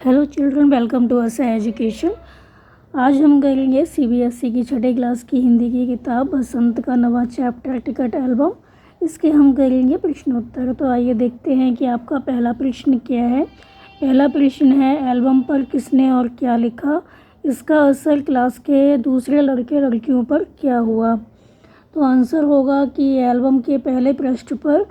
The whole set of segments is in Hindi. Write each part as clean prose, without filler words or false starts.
Hello children, welcome to us education. आज हम करेंगे सीबीएसई की छठे क्लास की हिंदी की किताब बसंत का नवा चैप्टर टिकट एल्बम। इसके हम करेंगे प्रश्नोत्तर। तो आइए देखते हैं कि आपका पहला प्रश्न क्या है। पहला प्रश्न है, एल्बम पर किसने और क्या लिखा? इसका असर क्लास के दूसरे लड़के लड़कियों पर क्या हुआ? तो आंसर होगा कि एल्बम के पहले पृष्ठ पर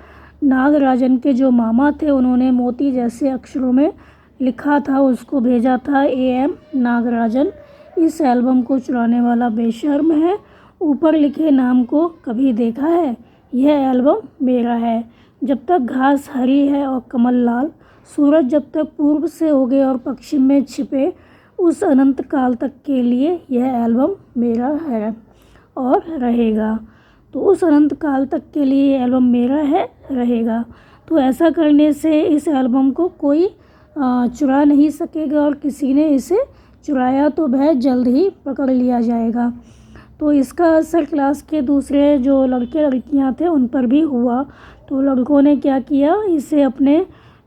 नागराजन के जो मामा थे उन्होंने मोती जैसे अक्षरों में लिखा था, उसको भेजा था एम नागराजन। इस एल्बम को चुराने वाला बेशर्म है। ऊपर लिखे नाम को कभी देखा है? यह एल्बम मेरा है। जब तक घास हरी है और कमल लाल, सूरज जब तक पूर्व से उगे और पश्चिम में छिपे, उस अनंत काल तक के लिए यह एल्बम मेरा है और रहेगा। तो उस अनंत काल तक के लिए ये एल्बम मेरा है, रहेगा। तो ऐसा करने से इस एल्बम को कोई चुरा नहीं सकेगा और किसी ने इसे चुराया तो वह जल्द ही पकड़ लिया जाएगा। तो इसका असर क्लास के दूसरे जो लड़के लड़कियां थे उन पर भी हुआ। तो लड़कों ने क्या किया, इसे अपने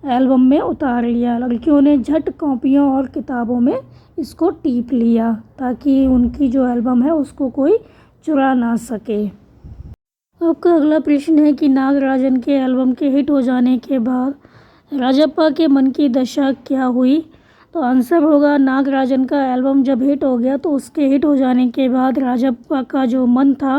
एल्बम में उतार लिया। लड़कियों ने झट कॉपियों और किताबों में इसको टीप लिया ताकि उनकी जो एल्बम है उसको कोई चुरा ना सके। आपका अगला प्रश्न है कि नागराजन के एल्बम के हिट हो जाने के बाद राजप्पा के मन की दशा क्या हुई? तो आंसर होगा, नागराजन का एल्बम जब हिट हो गया तो उसके हिट हो जाने के बाद राजप्पा का जो मन था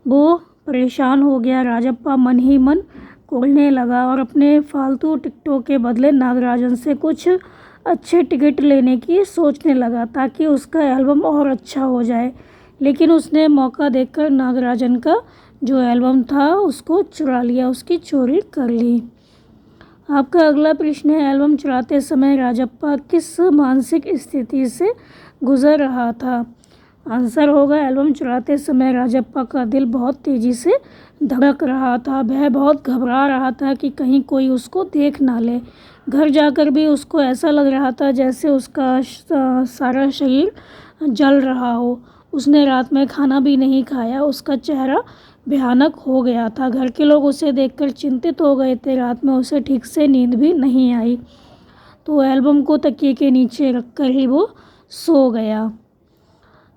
वो परेशान हो गया। राजप्पा मन ही मन कुढ़ने लगा और अपने फालतू टिकटों के बदले नागराजन से कुछ अच्छे टिकट लेने की सोचने लगा ताकि उसका एल्बम और अच्छा हो जाए। लेकिन उसने मौका देखकर नागराजन का जो एल्बम था उसको चुरा लिया, उसकी चोरी कर ली। आपका अगला प्रश्न है, एल्बम चुराते समय राजप्पा किस मानसिक स्थिति से गुजर रहा था? आंसर होगा, एल्बम चुराते समय राजप्पा का दिल बहुत तेज़ी से धड़क रहा था। वह बहुत घबरा रहा था कि कहीं कोई उसको देख ना ले। घर जाकर भी उसको ऐसा लग रहा था जैसे उसका सारा शरीर जल रहा हो। उसने रात में खाना भी नहीं खाया। उसका चेहरा भयानक हो गया था। घर के लोग उसे देखकर चिंतित हो गए थे। रात में उसे ठीक से नींद भी नहीं आई। तो एल्बम को तकिए के नीचे रखकर ही वो सो गया।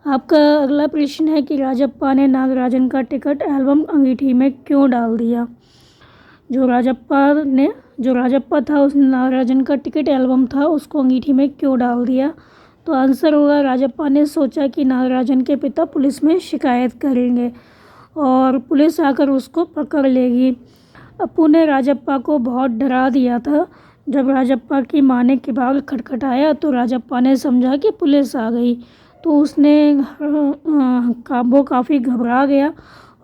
आपका अगला प्रश्न है कि राजप्पा ने नागराजन का टिकट एल्बम अंगीठी में क्यों डाल दिया? जो राजप्पा था उसने नागराजन का टिकट एल्बम था उसको अंगीठी में क्यों डाल दिया? तो आंसर होगा, राजप्पा ने सोचा कि नागराजन के पिता पुलिस में शिकायत करेंगे और पुलिस आकर उसको पकड़ लेगी। अप्पू ने राजप्पा को बहुत डरा दिया था। जब राजप्पा की माँ ने किवाड़ खटखटाया तो राजप्पा ने समझा कि पुलिस आ गई। तो वो काफ़ी घबरा गया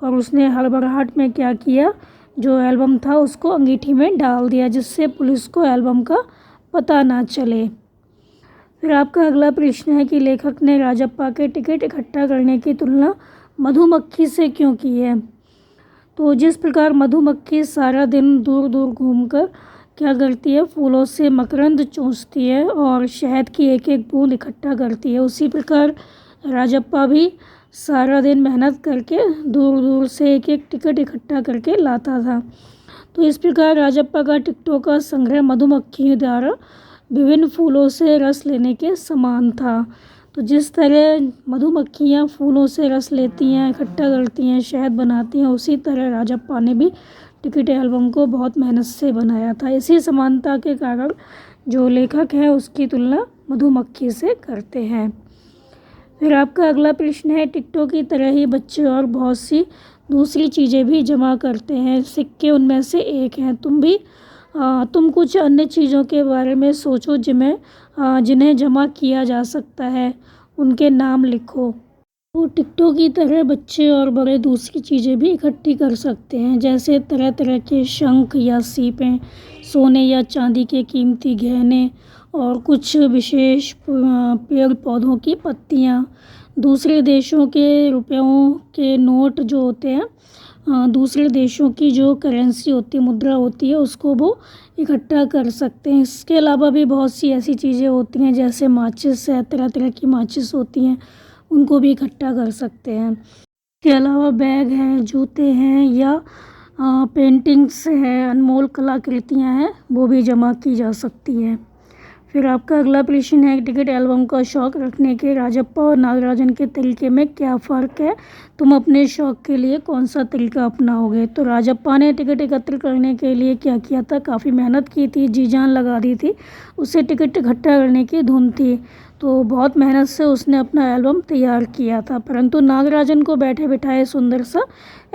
और उसने हड़बड़ाहट में क्या किया, जो एल्बम था उसको अंगीठी में डाल दिया जिससे पुलिस को एल्बम का पता ना चले। फिर आपका अगला प्रश्न है कि लेखक ने राजप्पा के टिकट इकट्ठा करने की तुलना मधुमक्खी से क्यों की है? तो जिस प्रकार मधुमक्खी सारा दिन दूर दूर घूमकर क्या करती है, फूलों से मकरंद चूसती है और शहद की एक एक बूंद इकट्ठा करती है, उसी प्रकार राजप्पा भी सारा दिन मेहनत करके दूर दूर से एक एक टिकट इकट्ठा करके लाता था। तो इस प्रकार राजप्पा का टिकटों का संग्रह मधुमक्खियों द्वारा विभिन्न फूलों से रस लेने के समान था। तो जिस तरह मधुमक्खियाँ फूलों से रस लेती हैं, इकट्ठा करती हैं, शहद बनाती हैं, उसी तरह राजप्पा ने भी टिकट एल्बम को बहुत मेहनत से बनाया था। इसी समानता के कारण जो लेखक है उसकी तुलना मधुमक्खी से करते हैं। फिर आपका अगला प्रश्न है, टिकटों की तरह ही बच्चे और बहुत सी दूसरी चीज़ें भी जमा करते हैं, सिक्के उनमें से एक हैं। तुम कुछ अन्य चीज़ों के बारे में सोचो जिन्हें जमा किया जा सकता है, उनके नाम लिखो। तो टिकटों की तरह बच्चे और बड़े दूसरी चीज़ें भी इकट्ठी कर सकते हैं, जैसे तरह तरह के शंख या सीपें, सोने या चांदी के कीमती गहने और कुछ विशेष पेड़ पौधों की पत्तियाँ। दूसरे देशों के रुपयों के नोट जो होते हैं, दूसरे देशों की जो करेंसी होती है, मुद्रा होती है, उसको वो इकट्ठा कर सकते हैं। इसके अलावा भी बहुत सी ऐसी चीज़ें होती हैं जैसे माचिस है, तरह तरह की माचिस होती हैं, उनको भी इकट्ठा कर सकते हैं। इसके अलावा बैग हैं, जूते हैं या पेंटिंग्स हैं, अनमोल कलाकृतियाँ हैं, वो भी जमा की जा सकती हैं। फिर आपका अगला प्रश्न है, टिकट एल्बम का शौक रखने के राजप्पा और नागराजन के तरीके में क्या फ़र्क है? तुम अपने शौक के लिए कौन सा तरीका अपनाओगे? तो राजप्पा ने टिकट एकत्र करने के लिए क्या किया था, काफ़ी मेहनत की थी, जी जान लगा दी थी। उसे टिकट इकट्ठा करने की धुन थी, तो बहुत मेहनत से उसने अपना एल्बम तैयार किया था। परंतु नागराजन को बैठे बिठाए सुंदर सा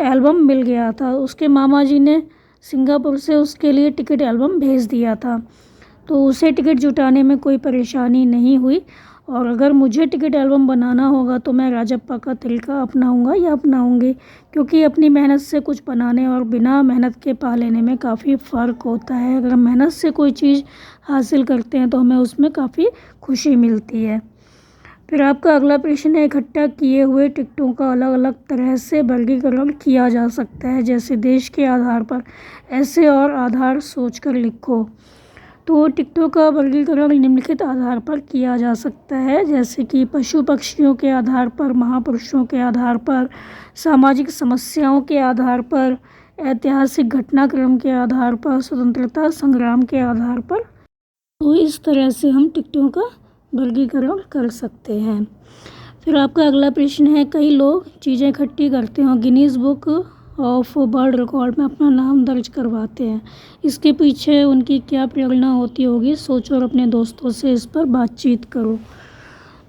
एल्बम मिल गया था। उसके मामा जी ने सिंगापुर से उसके लिए टिकट एल्बम भेज दिया था, तो उसे टिकट जुटाने में कोई परेशानी नहीं हुई। और अगर मुझे टिकट एल्बम बनाना होगा तो मैं राजप्पा का तरीका अपनाऊंगा या अपनाऊंगी, क्योंकि अपनी मेहनत से कुछ बनाने और बिना मेहनत के पा लेने में काफ़ी फ़र्क होता है। अगर मेहनत से कोई चीज़ हासिल करते हैं तो हमें उसमें काफ़ी खुशी मिलती है। फिर आपका अगला प्रश्न है, इकट्ठा किए हुए टिकटों का अलग अलग तरह से वर्गीकरण किया जा सकता है, जैसे देश के आधार पर, ऐसे और आधार सोचकर लिखो। तो टिकटों का वर्गीकरण निम्नलिखित आधार पर किया जा सकता है, जैसे कि पशु पक्षियों के आधार पर, महापुरुषों के आधार पर, सामाजिक समस्याओं के आधार पर, ऐतिहासिक घटनाक्रम के आधार पर, स्वतंत्रता संग्राम के आधार पर। तो इस तरह से हम टिकटों का वर्गीकरण कर सकते हैं। फिर आपका अगला प्रश्न है, कई लोग चीज़ें इकट्ठी करते हैं और Guinness book of world record में अपना नाम दर्ज करवाते हैं। इसके पीछे उनकी क्या प्रेरणा होती होगी? सोचो और अपने दोस्तों से इस पर बातचीत करो।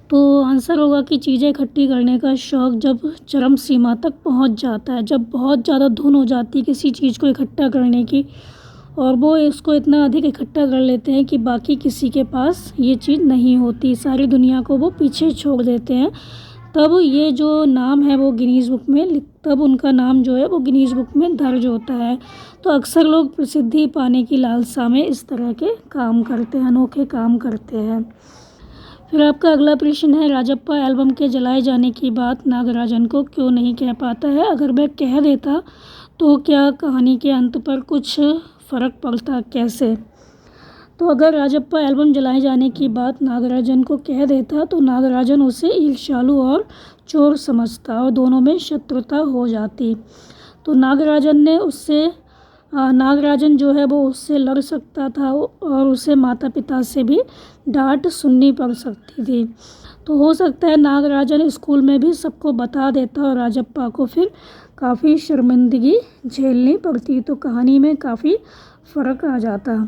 तो आंसर होगा कि चीज़ें इकट्ठी करने का शौक़ जब चरम सीमा तक पहुंच जाता है, जब बहुत ज़्यादा धुन हो जाती है किसी चीज़ को इकट्ठा करने की, और वो इसको इतना अधिक इकट्ठा कर लेते हैं कि बाकी किसी के पास ये चीज़ नहीं होती, सारी दुनिया को वो पीछे छोड़ देते हैं। तब ये जो नाम है वो गिनीज़ बुक में तब उनका नाम जो है वो गिनीज़ बुक में दर्ज होता है। तो अक्सर लोग प्रसिद्धि पाने की लालसा में इस तरह के काम करते हैं, अनोखे काम करते हैं। फिर आपका अगला प्रश्न है, राजप्पा एल्बम के जलाए जाने की बात नागराजन को क्यों नहीं कह पाता है? अगर वह कह देता तो क्या कहानी के अंत पर कुछ फ़र्क पड़ता? कैसे? तो अगर राजप्पा एल्बम जलाए जाने की बात नागराजन को कह देता तो नागराजन उसे ईर्ष्यालु और चोर समझता और दोनों में शत्रुता हो जाती। तो नागराजन जो है वो उससे लड़ सकता था और उसे माता पिता से भी डांट सुननी पड़ सकती थी। तो हो सकता है नागराजन स्कूल में भी सबको बता देता और राजप्पा को फिर काफ़ी शर्मिंदगी झेलनी पड़ती, तो कहानी में काफ़ी फ़र्क आ जाता।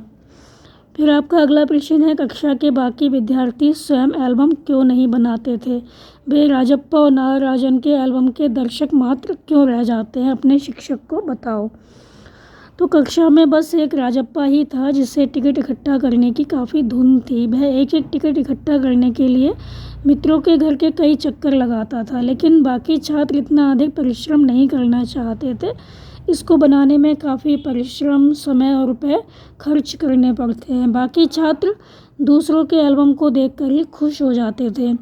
फिर आपका अगला प्रश्न है, कक्षा के बाकी विद्यार्थी स्वयं एल्बम क्यों नहीं बनाते थे? वे राजप्पा और नागराजन के एल्बम के दर्शक मात्र क्यों रह जाते हैं? अपने शिक्षक को बताओ। तो कक्षा में बस एक राजप्पा ही था जिसे टिकट इकट्ठा करने की काफ़ी धुन थी। वह एक एक टिकट इकट्ठा करने के लिए मित्रों के घर के कई चक्कर लगाता था, लेकिन बाकी छात्र इतना अधिक परिश्रम नहीं करना चाहते थे। इसको बनाने में काफ़ी परिश्रम, समय और रुपए खर्च करने पड़ते हैं। बाकी छात्र दूसरों के एल्बम को देखकर ही खुश हो जाते थे।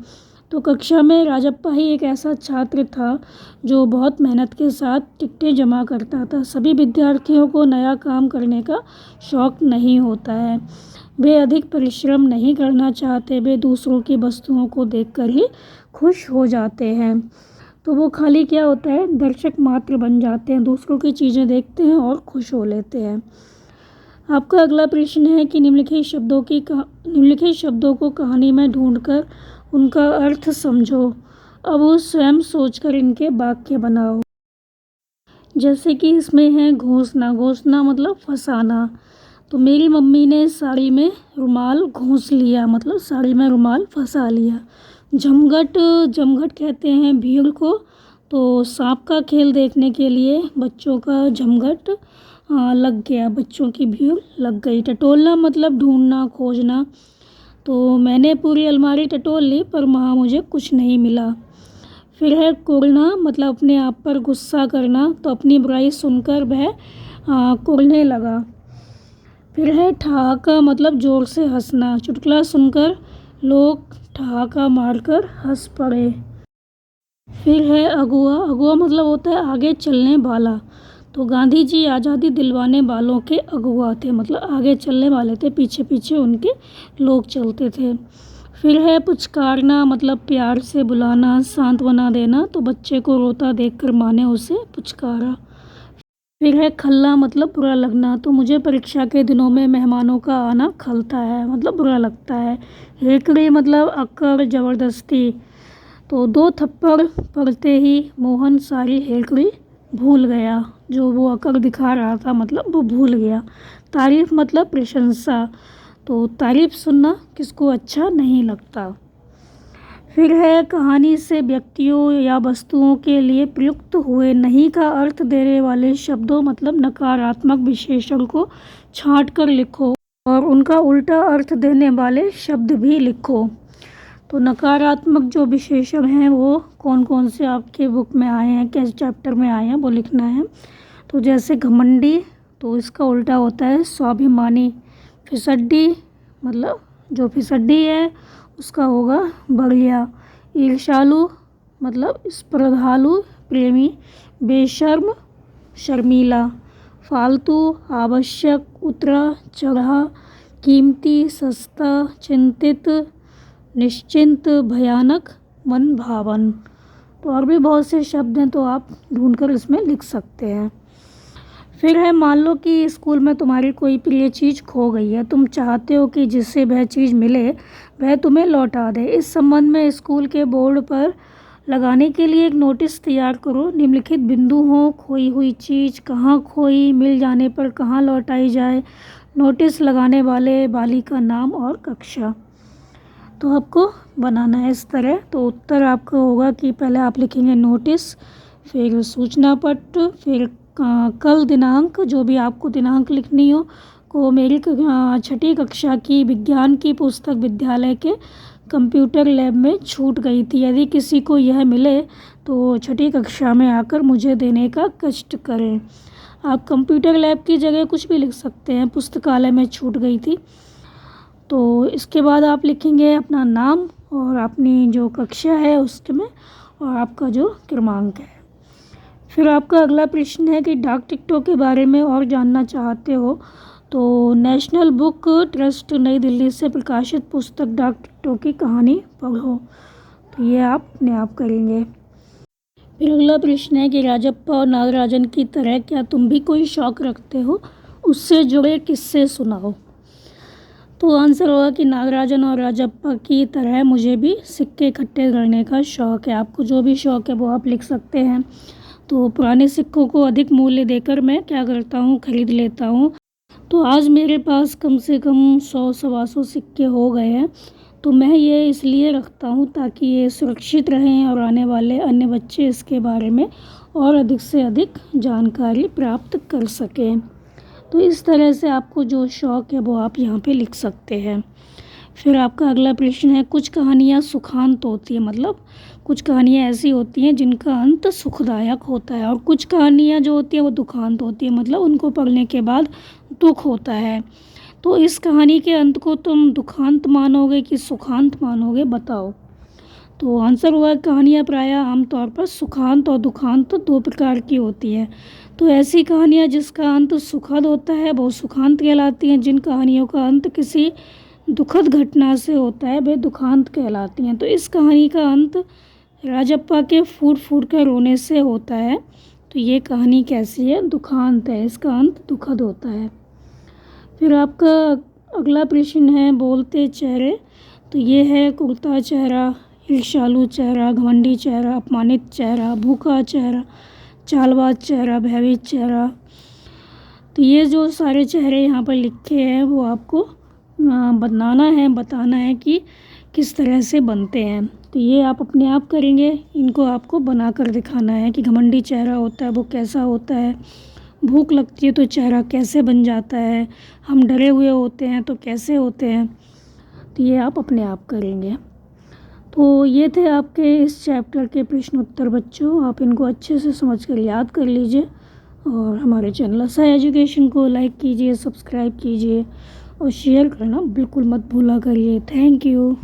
तो कक्षा में राजप्पा ही एक ऐसा छात्र था जो बहुत मेहनत के साथ टिकटें जमा करता था। सभी विद्यार्थियों को नया काम करने का शौक़ नहीं होता है, वे अधिक परिश्रम नहीं करना चाहते, वे दूसरों की वस्तुओं को देखकर ही खुश हो जाते हैं। तो वो खाली क्या होता है, दर्शक मात्र बन जाते हैं, दूसरों की चीज़ें देखते हैं और खुश हो लेते हैं। आपका अगला प्रश्न है कि निम्नलिखित शब्दों को कहानी में ढूंढकर उनका अर्थ समझो। अब वो स्वयं सोचकर इनके वाक्य बनाओ। जैसे कि इसमें है घोंसना। घोंसना मतलब फंसाना। तो मेरी मम्मी ने साड़ी में रुमाल घोंस लिया, मतलब साड़ी में रुमाल फंसा लिया। जमघट कहते हैं भीड़ को। तो सांप का खेल देखने के लिए बच्चों का जमघट लग गया, बच्चों की भीड़ लग गई। टटोलना मतलब ढूंढना, खोजना। तो मैंने पूरी अलमारी टटोल ली पर वहाँ मुझे कुछ नहीं मिला। फिर है कुढ़ना, मतलब अपने आप पर गुस्सा करना। तो अपनी बुराई सुनकर वह कुढ़ने लगा। फिर है ठहाका, मतलब ज़ोर से हंसना। चुटकुला सुनकर लोग ठहाका मारकर हंस पड़े। फिर है अगुआ। अगुआ मतलब होता है आगे चलने वाला। तो गांधी जी आज़ादी दिलवाने वालों के अगुआ थे, मतलब आगे चलने वाले थे, पीछे पीछे उनके लोग चलते थे। फिर है पुचकारना, मतलब प्यार से बुलाना, सांत्वना देना। तो बच्चे को रोता देखकर माँ ने उसे पुचकारा। फिर है खल्ला मतलब बुरा लगना, तो मुझे परीक्षा के दिनों में मेहमानों का आना खलता है मतलब बुरा लगता है। हेकड़ी मतलब अक्कड़ ज़बरदस्ती, तो 2 थप्पड़ पड़ते ही मोहन सारी हेकड़ी भूल गया, जो वो अकड़ दिखा रहा था मतलब वो भूल गया। तारीफ़ मतलब प्रशंसा, तो तारीफ़ सुनना किसको अच्छा नहीं लगता। फिर है कहानी से व्यक्तियों या वस्तुओं के लिए प्रयुक्त हुए नहीं का अर्थ देने वाले शब्दों मतलब नकारात्मक विशेषण को छांट कर लिखो और उनका उल्टा अर्थ देने वाले शब्द भी लिखो। तो नकारात्मक जो विशेषण हैं वो कौन कौन से आपके बुक में आए हैं, किस चैप्टर में आए हैं वो लिखना है। तो जैसे घमंडी, तो इसका उल्टा होता है स्वाभिमानी। फिसड्डी मतलब जो फिसड्डी है उसका होगा बढ़िया। ईर्ष्यालु मतलब स्पर्धालु प्रेमी। बेशर्म शर्मीला। फालतू आवश्यक उतरा चढ़ा। कीमती सस्ता चिंतित निश्चिंत भयानक मन भावन। तो और भी बहुत से शब्द हैं, तो आप ढूंढकर इसमें लिख सकते हैं। फिर है मान लो कि स्कूल में तुम्हारी कोई प्रिय चीज़ खो गई है, तुम चाहते हो कि जिससे वह चीज़ मिले वह तुम्हें लौटा दे। इस संबंध में स्कूल के बोर्ड पर लगाने के लिए एक नोटिस तैयार करो। निम्नलिखित बिंदु हों: खोई हुई चीज़ कहाँ खोई, मिल जाने पर कहाँ लौटाई जाए, नोटिस लगाने वाली का नाम और कक्षा। तो आपको बनाना है इस तरह। तो उत्तर आपका होगा कि पहले आप लिखेंगे नोटिस, फिर सूचना पत्र, फिर कल दिनांक, जो भी आपको दिनांक लिखनी हो, को मेरी 6ठी कक्षा की विज्ञान की पुस्तक विद्यालय के कंप्यूटर लैब में छूट गई थी। यदि किसी को यह मिले तो 6ठी कक्षा में आकर मुझे देने का कष्ट करें। आप कंप्यूटर लैब की जगह कुछ भी लिख सकते हैं, पुस्तकालय में छूट गई थी। तो इसके बाद आप लिखेंगे अपना नाम और अपनी जो कक्षा है उसके में और आपका जो क्रमांक है। फिर आपका अगला प्रश्न है कि डाक टिकटों के बारे में और जानना चाहते हो तो नेशनल बुक ट्रस्ट नई दिल्ली से प्रकाशित पुस्तक डाक टिकटों की कहानी पढ़ो। तो ये आप अपने आप करेंगे। फिर अगला प्रश्न है कि राजप्पा और नागराजन की तरह क्या तुम भी कोई शौक़ रखते हो, उससे जुड़े किस्से सुनाओ। तो आंसर होगा कि नागराजन और राजप्पा की तरह मुझे भी सिक्के इकट्ठे करने का शौक़ है। आपको जो भी शौक़ है वो आप लिख सकते हैं। तो पुराने सिक्कों को अधिक मूल्य देकर मैं क्या करता हूँ, खरीद लेता हूँ। तो आज मेरे पास कम से कम 100-125 सिक्के हो गए हैं। तो मैं ये इसलिए रखता हूँ ताकि ये सुरक्षित रहें और आने वाले अन्य बच्चे इसके बारे में और अधिक से अधिक जानकारी प्राप्त कर सकें। तो इस तरह से आपको जो शौक़ है वो आप यहाँ पे लिख सकते हैं। फिर आपका अगला प्रश्न है कुछ कहानियाँ सुखांत होती है, मतलब कुछ कहानियाँ ऐसी होती हैं जिनका अंत सुखदायक होता है और कुछ कहानियाँ जो होती हैं वो दुखांत होती है, मतलब उनको पढ़ने के बाद दुख होता है। तो इस कहानी के अंत को तुम दुखांत मानोगे कि सुखांत मानोगे, बताओ। तो आंसर हुआ कहानियाँ प्रायः आमतौर पर सुखांत और दुखांत 2 प्रकार की होती है। तो ऐसी कहानियाँ जिसका अंत सुखद होता है वो सुखांत कहलाती हैं। जिन कहानियों का अंत किसी दुखद घटना से होता है वे दुखांत कहलाती हैं। तो इस कहानी का अंत राजप्पा के फूट फूट कर रोने से होता है। तो ये कहानी कैसी है, दुखांत है, इसका अंत दुखद होता है। फिर आपका अगला प्रश्न है बोलते चेहरे। तो ये है कुर्ता चेहरा, ईर्ष्यालु चेहरा, घमंडी चेहरा, अपमानित चेहरा, भूखा चेहरा, चालबाज चेहरा, भयभीत चेहरा। तो ये जो सारे चेहरे यहाँ पर लिखे हैं वो आपको बताना है कि किस तरह से बनते हैं। तो ये आप अपने आप करेंगे, इनको आपको बना कर दिखाना है कि घमंडी चेहरा होता है वो कैसा होता है, भूख लगती है तो चेहरा कैसे बन जाता है, हम डरे हुए होते हैं तो कैसे होते हैं। तो ये आप अपने आप करेंगे। तो ये थे आपके इस चैप्टर के प्रश्न उत्तर बच्चों, आप इनको अच्छे से समझ कर याद कर लीजिए और हमारे चैनल असाई एजुकेशन को लाइक कीजिए, सब्सक्राइब कीजिए और शेयर करना बिल्कुल मत भूला करिए। Thank you.